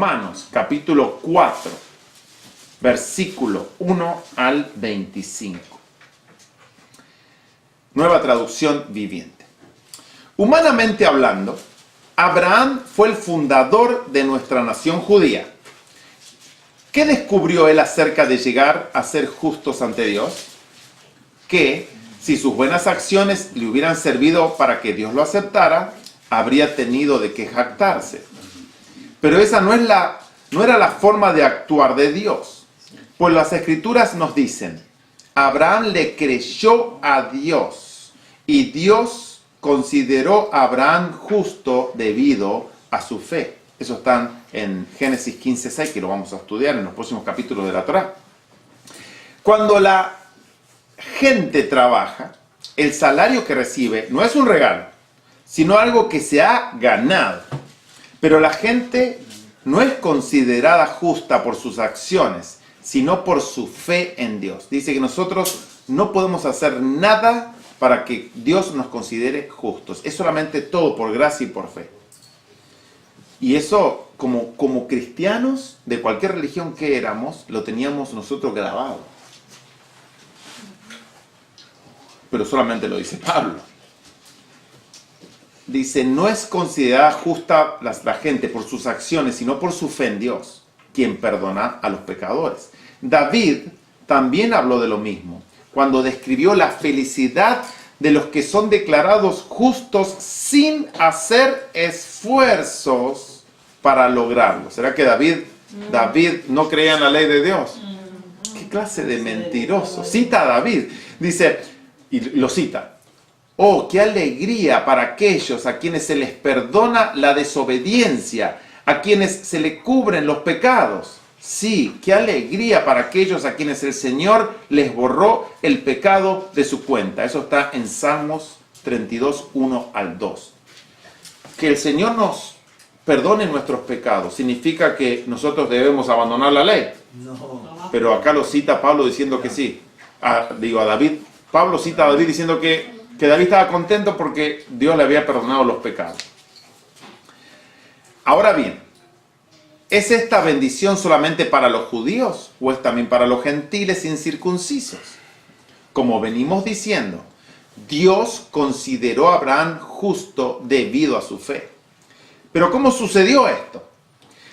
Romanos, capítulo 4, versículo 1 al 25. Nueva traducción viviente. Humanamente hablando, Abraham fue el fundador de nuestra nación judía. ¿Qué descubrió él acerca de llegar a ser justos ante Dios? Que si sus buenas acciones le hubieran servido para que Dios lo aceptara, habría tenido de qué jactarse. Pero esa no era la forma de actuar de Dios. Pues las Escrituras nos dicen, Abraham le creyó a Dios y Dios consideró a Abraham justo debido a su fe. Eso está en Génesis 15:6, que lo vamos a estudiar en los próximos capítulos de la Torá. Cuando la gente trabaja, el salario que recibe no es un regalo, sino algo que se ha ganado. Pero la gente no es considerada justa por sus acciones, sino por su fe en Dios. Dice que nosotros no podemos hacer nada para que Dios nos considere justos. Es solamente todo por gracia y por fe. Y eso, como cristianos de cualquier religión que éramos, lo teníamos nosotros grabado. Pero solamente lo dice Pablo. Dice, no es considerada justa la gente por sus acciones, sino por su fe en Dios, quien perdona a los pecadores. David también habló de lo mismo, cuando describió la felicidad de los que son declarados justos sin hacer esfuerzos para lograrlo. ¿Será que David no creía en la ley de Dios? ¿Qué clase de mentiroso? Cita a David, dice, y lo cita, oh, qué alegría para aquellos a quienes se les perdona la desobediencia, a quienes se le cubren los pecados. Sí, qué alegría para aquellos a quienes el Señor les borró el pecado de su cuenta. Eso está en Salmos 32, 1 al 2. Que el Señor nos perdone nuestros pecados significa que nosotros debemos abandonar la ley. No. Pero acá lo cita Pablo diciendo que sí. Pablo cita a David diciendo que David estaba contento porque Dios le había perdonado los pecados. Ahora bien, ¿es esta bendición solamente para los judíos o es también para los gentiles incircuncisos? Como venimos diciendo, Dios consideró a Abraham justo debido a su fe. Pero ¿cómo sucedió esto?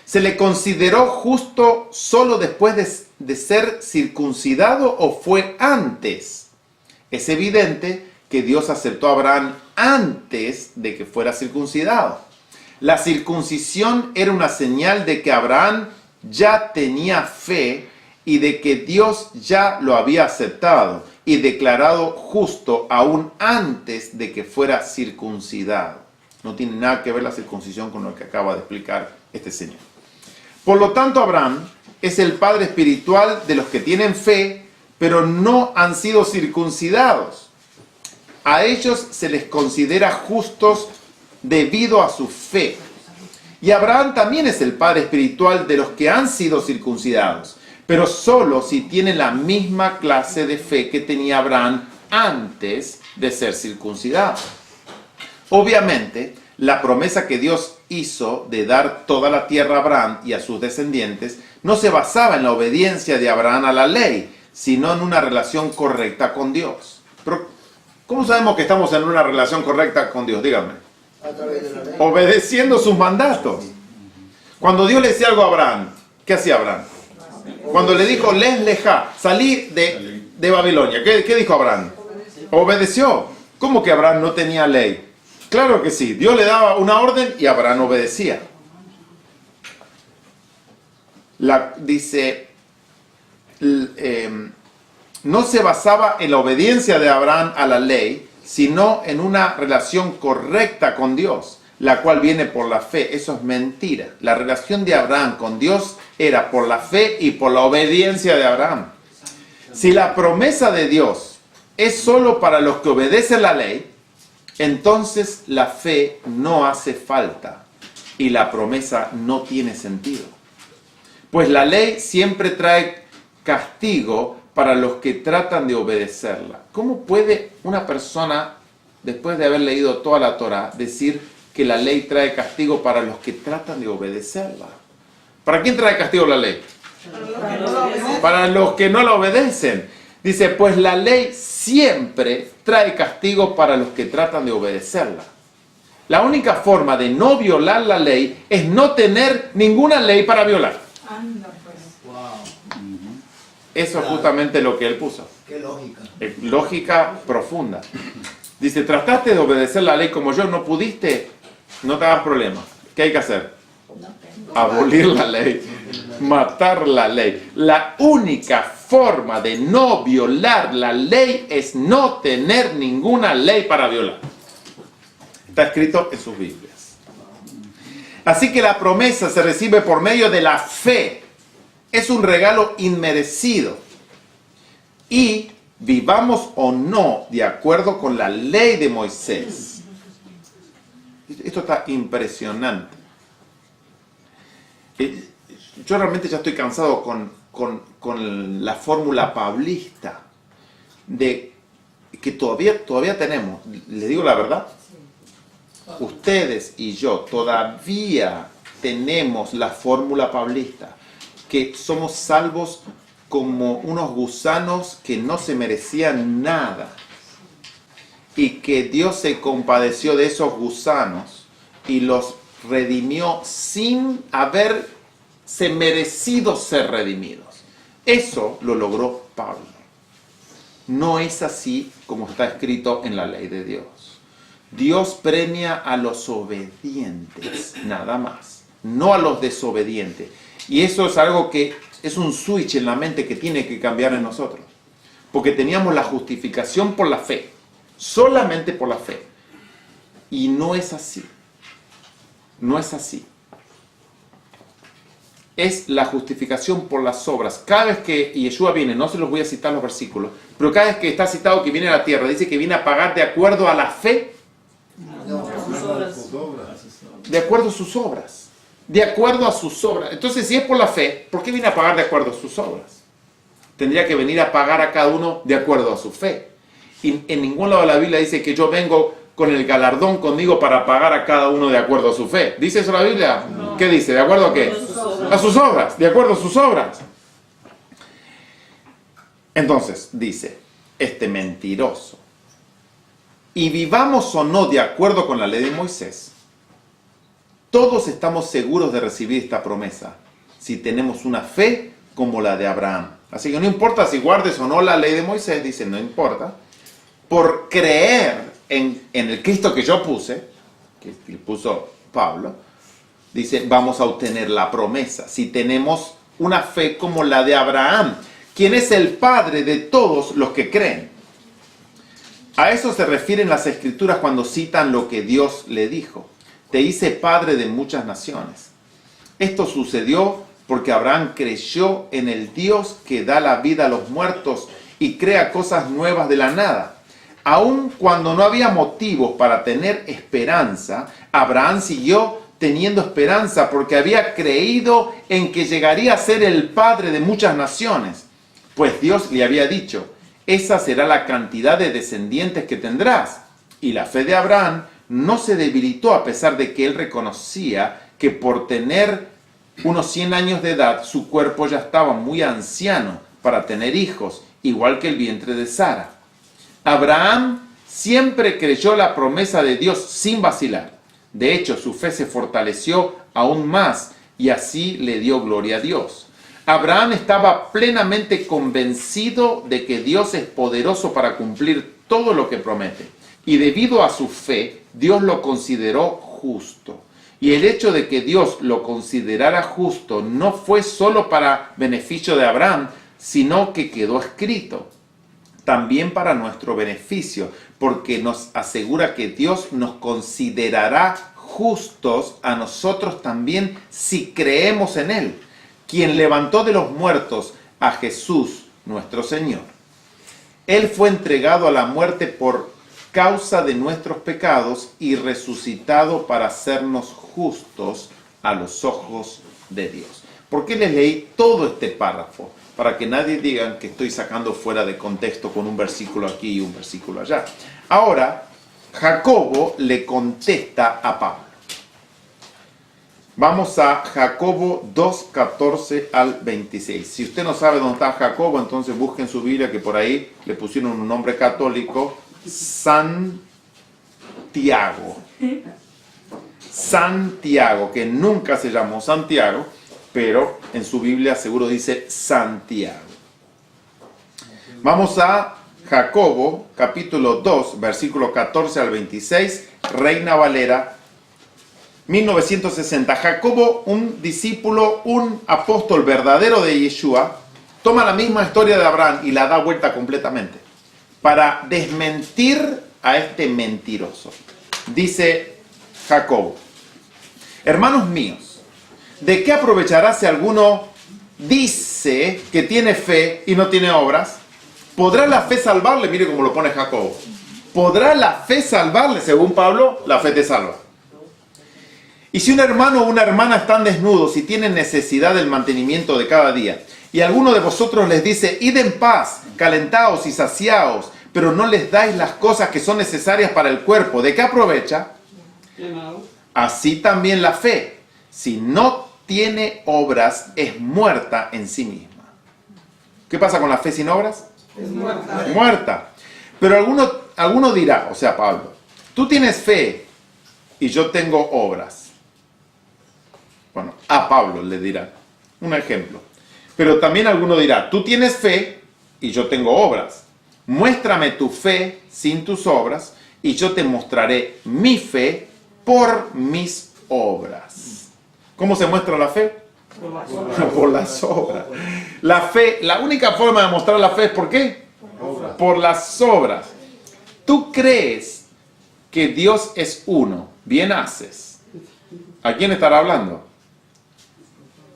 ¿Se le consideró justo solo después de ser circuncidado o fue antes? Es evidente que Dios aceptó a Abraham antes de que fuera circuncidado. La circuncisión era una señal de que Abraham ya tenía fe y de que Dios ya lo había aceptado y declarado justo aún antes de que fuera circuncidado. No tiene nada que ver la circuncisión con lo que acaba de explicar este señor. Por lo tanto, Abraham es el padre espiritual de los que tienen fe, pero no han sido circuncidados. A ellos se les considera justos debido a su fe. Y Abraham también es el padre espiritual de los que han sido circuncidados, pero solo si tienen la misma clase de fe que tenía Abraham antes de ser circuncidado. Obviamente, la promesa que Dios hizo de dar toda la tierra a Abraham y a sus descendientes no se basaba en la obediencia de Abraham a la ley, sino en una relación correcta con Dios. Pero, ¿cómo sabemos que estamos en una relación correcta con Dios? Díganme. Obedeciendo sus mandatos. Cuando Dios le decía algo a Abraham, ¿qué hacía Abraham? Cuando le dijo, les leja, salí de Babilonia, ¿qué dijo Abraham? Obedeció. ¿Cómo que Abraham no tenía ley? Claro que sí, Dios le daba una orden y Abraham obedecía. No se basaba en la obediencia de Abraham a la ley, sino en una relación correcta con Dios, la cual viene por la fe. Eso es mentira. La relación de Abraham con Dios era por la fe y por la obediencia de Abraham. Si la promesa de Dios es solo para los que obedecen la ley, entonces la fe no hace falta y la promesa no tiene sentido. Pues la ley siempre trae castigo para los que tratan de obedecerla. ¿Cómo puede una persona, después de haber leído toda la Torá, decir que la ley trae castigo para los que tratan de obedecerla? ¿Para quién trae castigo la ley? Para los que no la obedecen. Dice, pues la ley siempre trae castigo para los que tratan de obedecerla. La única forma de no violar la ley es no tener ninguna ley para violar. Eso es justamente lo que él puso. Qué lógica. Lógica profunda. Dice, trataste de obedecer la ley como yo, no pudiste, no te hagas problema. ¿Qué hay que hacer? Abolir la ley, matar la ley. La única forma de no violar la ley es no tener ninguna ley para violar. Está escrito en sus Biblias. Así que la promesa se recibe por medio de la fe. Es un regalo inmerecido. Y vivamos o no de acuerdo con la ley de Moisés. Esto está impresionante. Yo realmente ya estoy cansado con la fórmula pablista de que todavía tenemos. Les digo la verdad. Ustedes y yo todavía tenemos la fórmula pablista, que somos salvos como unos gusanos que no se merecían nada, y que Dios se compadeció de esos gusanos y los redimió sin haberse merecido ser redimidos. Eso lo logró Pablo. No es así como está escrito en la ley de Dios. Dios premia a los obedientes, nada más, no a los desobedientes. Y eso es algo que es un switch en la mente que tiene que cambiar en nosotros. Porque teníamos la justificación por la fe, solamente por la fe. Y no es así. No es así. Es la justificación por las obras. Cada vez que Yeshua viene, no se los voy a citar los versículos, pero cada vez que está citado que viene a la tierra, dice que viene a pagar de acuerdo a la fe. De acuerdo a sus obras. De acuerdo a sus obras. Entonces, si es por la fe, ¿por qué viene a pagar de acuerdo a sus obras? Tendría que venir a pagar a cada uno de acuerdo a su fe. Y en ningún lado de la Biblia dice que yo vengo con el galardón conmigo para pagar a cada uno de acuerdo a su fe. ¿Dice eso la Biblia? No. ¿Qué dice? ¿De acuerdo a qué? A sus obras. De acuerdo a sus obras. Entonces, dice este mentiroso. Y vivamos o no de acuerdo con la ley de Moisés, todos estamos seguros de recibir esta promesa si tenemos una fe como la de Abraham. Así que no importa si guardes o no la ley de Moisés, dice, no importa. Por creer en el Cristo que yo puse, que puso Pablo, dice, vamos a obtener la promesa si tenemos una fe como la de Abraham, quien es el padre de todos los que creen. A eso se refieren las Escrituras cuando citan lo que Dios le dijo. Te hice padre de muchas naciones. Esto sucedió porque Abraham creyó en el Dios que da la vida a los muertos y crea cosas nuevas de la nada. Aun cuando no había motivos para tener esperanza, Abraham siguió teniendo esperanza porque había creído en que llegaría a ser el padre de muchas naciones. Pues Dios le había dicho, esa será la cantidad de descendientes que tendrás. Y la fe de Abraham no se debilitó a pesar de que él reconocía que por tener unos 100 años de edad, su cuerpo ya estaba muy anciano para tener hijos, igual que el vientre de Sara. Abraham siempre creyó la promesa de Dios sin vacilar. De hecho, su fe se fortaleció aún más y así le dio gloria a Dios. Abraham estaba plenamente convencido de que Dios es poderoso para cumplir todo lo que promete. Y debido a su fe, Dios lo consideró justo. Y el hecho de que Dios lo considerara justo no fue solo para beneficio de Abraham, sino que quedó escrito también para nuestro beneficio, porque nos asegura que Dios nos considerará justos a nosotros también si creemos en Él, quien levantó de los muertos a Jesús, nuestro Señor. Él fue entregado a la muerte por causa de nuestros pecados y resucitado para hacernos justos a los ojos de Dios. ¿Por qué les leí todo este párrafo? Para que nadie diga que estoy sacando fuera de contexto con un versículo aquí y un versículo allá. Ahora, Jacobo le contesta a Pablo. Vamos a Jacobo 2, 14 al 26. Si usted no sabe dónde está Jacobo, entonces busque en su Biblia, que por ahí le pusieron un nombre católico, Santiago. Santiago, que nunca se llamó Santiago, pero en su Biblia seguro dice Santiago. Vamos a Jacobo, capítulo 2, versículo 14 al 26, Reina Valera, 1960. Jacobo, un discípulo, un apóstol verdadero de Yeshua, toma la misma historia de Abraham y la da vuelta completamente para desmentir a este mentiroso. Dice Jacobo: hermanos míos, ¿de qué aprovechará si alguno dice que tiene fe y no tiene obras? ¿Podrá la fe salvarle? Mire cómo lo pone Jacobo. ¿Podrá la fe salvarle? Según Pablo, la fe te salva. Y si un hermano o una hermana están desnudos y tienen necesidad del mantenimiento de cada día, y alguno de vosotros les dice: id en paz, calentaos y saciaos, pero no les dais las cosas que son necesarias para el cuerpo, ¿de qué aprovecha? Así también la fe, si no tiene obras, es muerta en sí misma. ¿Qué pasa con la fe sin obras? Es muerta. Muerta. Pero alguno dirá, o sea, Pablo, tú tienes fe y yo tengo obras. Bueno, a Pablo le dirán, un ejemplo. Pero también alguno dirá, tú tienes fe y yo tengo obras. Muéstrame tu fe sin tus obras y yo te mostraré mi fe por mis obras. ¿Cómo se muestra la fe? Por las obras. La fe, la única forma de mostrar la fe es ¿por qué? Por las obras. ¿Tú crees que Dios es uno? Bien haces. ¿A quién estará hablando?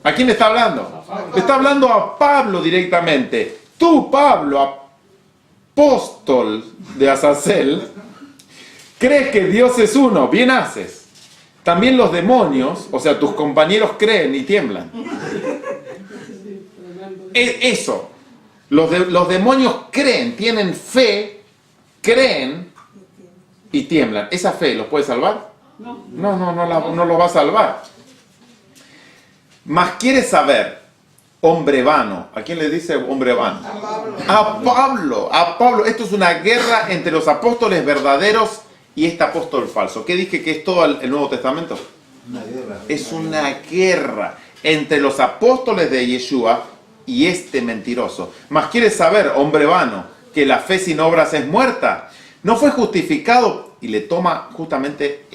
¿A quién está hablando? Está hablando a Pablo directamente. Tú, Pablo, apóstol de Azazel, crees que Dios es uno. Bien haces. También los demonios, o sea, tus compañeros creen y tiemblan. Eso. Los demonios creen, tienen fe, creen y tiemblan. ¿Esa fe los puede salvar? No lo va a salvar. Mas quieres saber, hombre vano. ¿A quién le dice hombre vano? A Pablo. A Pablo. Esto es una guerra entre los apóstoles verdaderos y este apóstol falso. ¿Qué dije que es todo el Nuevo Testamento? Una guerra. Es una guerra entre los apóstoles de Yeshua y este mentiroso. Mas quieres saber, hombre vano, que la fe sin obras es muerta. No fue justificado, y le toma justamente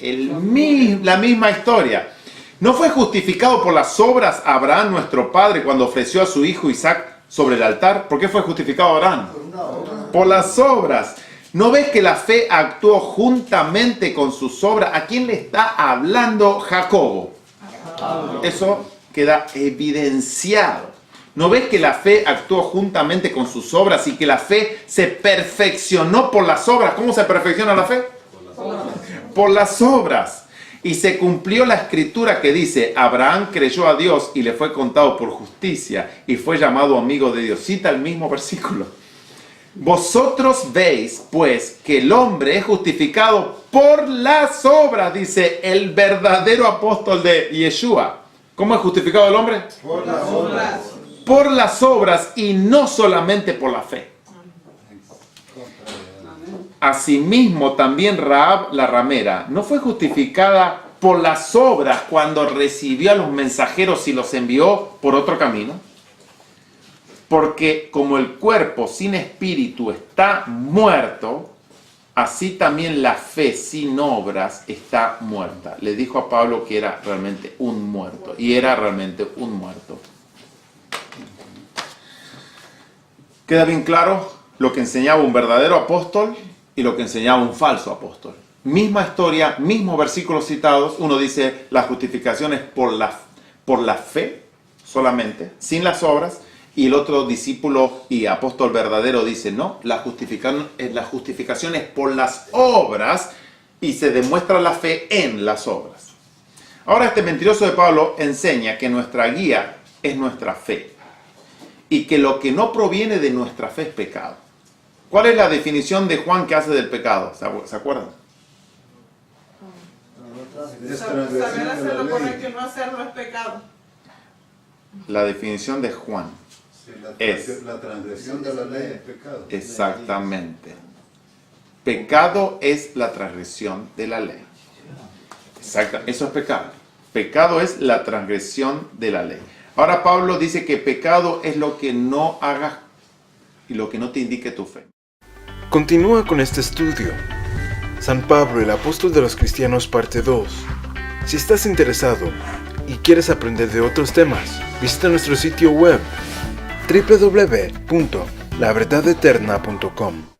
la misma historia. ¿No fue justificado por las obras Abraham, nuestro padre, cuando ofreció a su hijo Isaac sobre el altar? ¿Por qué fue justificado Abraham? Por las obras. ¿No ves que la fe actuó juntamente con sus obras? ¿A quién le está hablando Jacobo? Eso queda evidenciado. ¿No ves que la fe actuó juntamente con sus obras y que la fe se perfeccionó por las obras? ¿Cómo se perfecciona la fe? Por las obras. Y se cumplió la escritura que dice: Abraham creyó a Dios y le fue contado por justicia y fue llamado amigo de Dios. Cita el mismo versículo. Vosotros veis, pues, que el hombre es justificado por las obras, dice el verdadero apóstol de Yeshua. ¿Cómo es justificado el hombre? Por las obras. Por las obras y no solamente por la fe. Asimismo, también Rahab la ramera no fue justificada por las obras cuando recibió a los mensajeros y los envió por otro camino. Porque como el cuerpo sin espíritu está muerto, así también la fe sin obras está muerta. Le dijo a Pablo que era realmente un muerto. Y era realmente un muerto. ¿Queda bien claro lo que enseñaba un verdadero apóstol y lo que enseñaba un falso apóstol? Misma historia, mismos versículos citados. Uno dice la justificación es por la fe solamente, sin las obras. Y el otro discípulo y apóstol verdadero dice, no, la justificación es por las obras y se demuestra la fe en las obras. Ahora este mentiroso de Pablo enseña que nuestra guía es nuestra fe y que lo que no proviene de nuestra fe es pecado. ¿Cuál es la definición de Juan que hace del pecado? ¿Se acuerdan? Es Saber transgresión hacer de lo la correcto y ley. no hacerlo es pecado. La definición de Juan. Sí, Es. la transgresión de la ley es pecado. Exactamente. Pecado es la transgresión de la ley. Exacto, eso es pecado. Pecado es la transgresión de la ley. Ahora Pablo dice que pecado es lo que no hagas y lo que no te indique tu fe. Continúa con este estudio. San Pablo, el apóstol de los cristianos, parte 2. Si estás interesado y quieres aprender de otros temas, visita nuestro sitio web www.laverdadeternacom